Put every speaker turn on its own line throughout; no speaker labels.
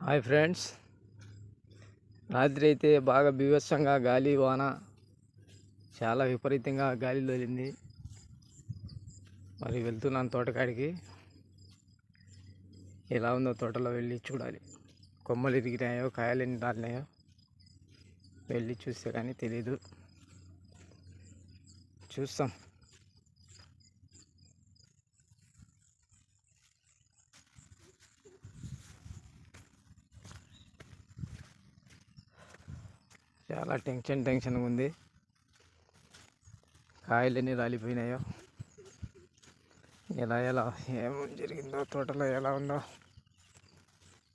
Hi friends, రాత్రి అయితే బాగా బీభత్సంగా గాలి వాన చాలా విపరీతంగా గాలి తోలింది. మరి వెళ్తున్నాను తోటకాడికి. ఎలా ఉందో తోటలో వెళ్ళి చూడాలి. కొమ్మలు ఇరిగినాయో కాయలు ఎన్ని రాలినాయో వెళ్ళి చూస్తే కానీ తెలీదు. చూస్తాం. చాలా టెన్షన్గా ఉంది. కాయలు ఎన్ని రాలిపోయినాయో, ఎలా ఏం జరిగిందో, తోటలో ఎలా ఉందో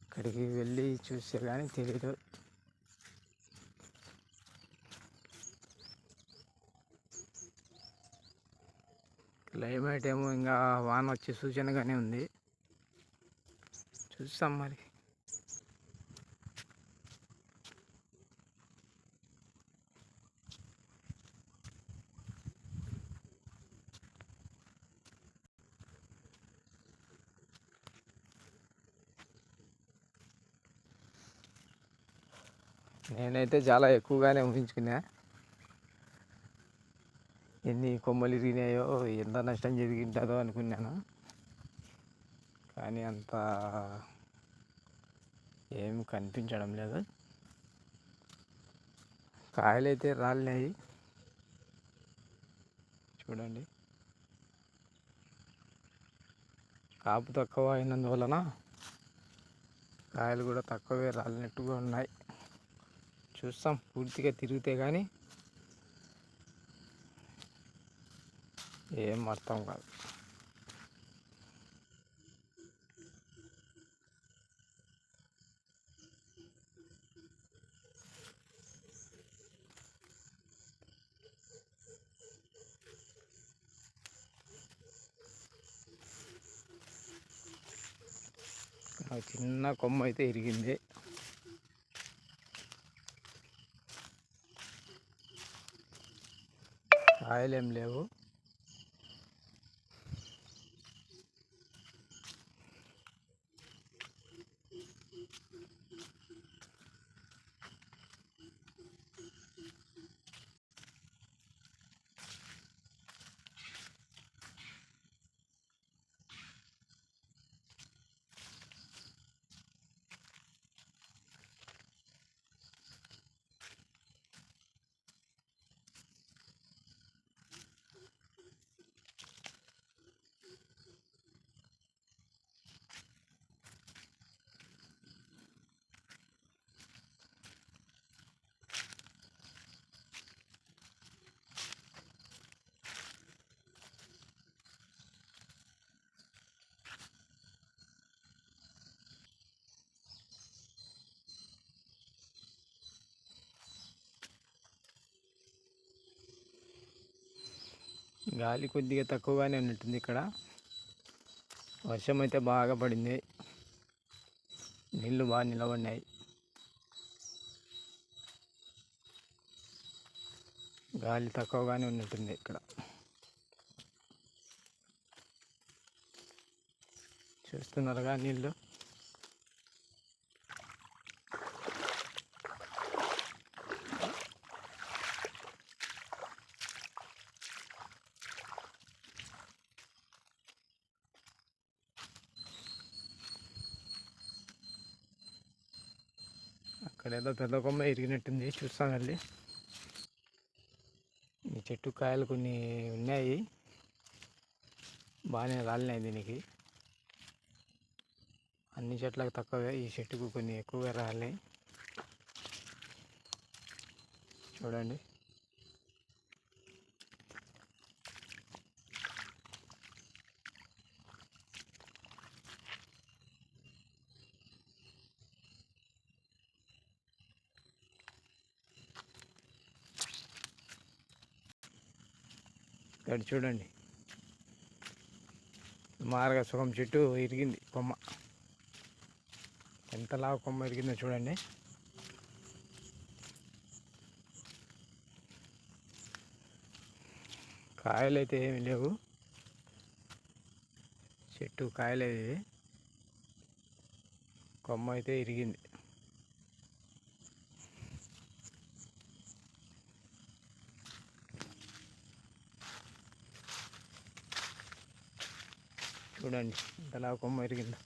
అక్కడికి వెళ్ళి చూస్తే కానీ తెలీదు. క్లైమేట్ ఏమో ఇంకా వాన వచ్చే సూచనగానే ఉంది. చూస్తాం మరి. నేనైతే చాలా ఎక్కువగానే ఊహించుకున్నా. ఎన్ని కొమ్మలు ఇరిగినాయో, ఎంత నష్టం జరిగింటుందో అనుకున్నాను. కానీ అంత ఏం కనిపించడం లేదు. కాయలైతే రాలినాయి చూడండి. కాపు తక్కువ అయినందువలన కాయలు కూడా తక్కువే రాలినట్టుగా ఉన్నాయి. చూస్తాం, పూర్తిగా తిరిగితే కానీ ఏం అర్థం కాదు. చిన్న కొమ్మ అయితే ఇరిగింది. కాయలేం లేవు. గాలి కొద్దిగా తక్కువగానే ఉన్నట్టుంది ఇక్కడ. వర్షం అయితే బాగా పడింది, నీళ్ళు బాగా నిలబడినాయి. గాలి తక్కువగానే ఉన్నట్టుంది ఇక్కడ. చూస్తున్నారుగా నీళ్ళు. అక్కడ ఏదో పెద్ద కొమ్మ ఇరిగినట్టుంది, చూస్తాం వెళ్ళి. ఈ చెట్టు కాయలు కొన్ని ఉన్నాయి, బాగానే రాలినాయి. దీనికి అన్ని చెట్లకు తక్కువే, ఈ చెట్టుకు కొన్ని ఎక్కువగా రాలినాయి. చూడండి. ఇక్కడ చూడండి, సుమారుగా సుగం చెట్టు ఇరిగింది కొమ్మ. ఎంతలా కొమ్మ ఇరిగిందో చూడండి. కాయలు అయితే ఏమి లేవు, చెట్టు కాయలేదు. కొమ్మ అయితే ఇరిగింది. చూడండి ఇంతలా కొమ్మ ఇరిగింది.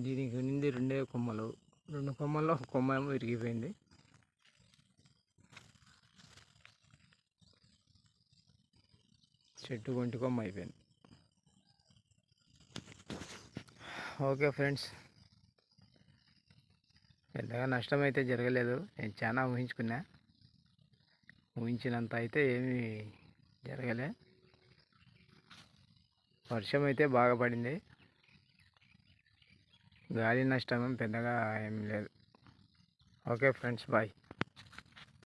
దీనికి నుండి రెండే కొమ్మలు, 2 కొమ్మల్లో ఒక కొమ్మ ఏమో విరిగిపోయింది. చెట్టు ఒంటి కొమ్మ అయిపోయింది. ఓకే ఫ్రెండ్స్, పెద్దగా నష్టం అయితే జరగలేదు. నేను చాలా ఊహించుకున్నా, ఊహించినంత అయితే ఏమీ జరగలే. వర్షం అయితే బాగా పడింది, గాలి నష్టం పెద్దగా ఏం లేదు. Okay friends, bye.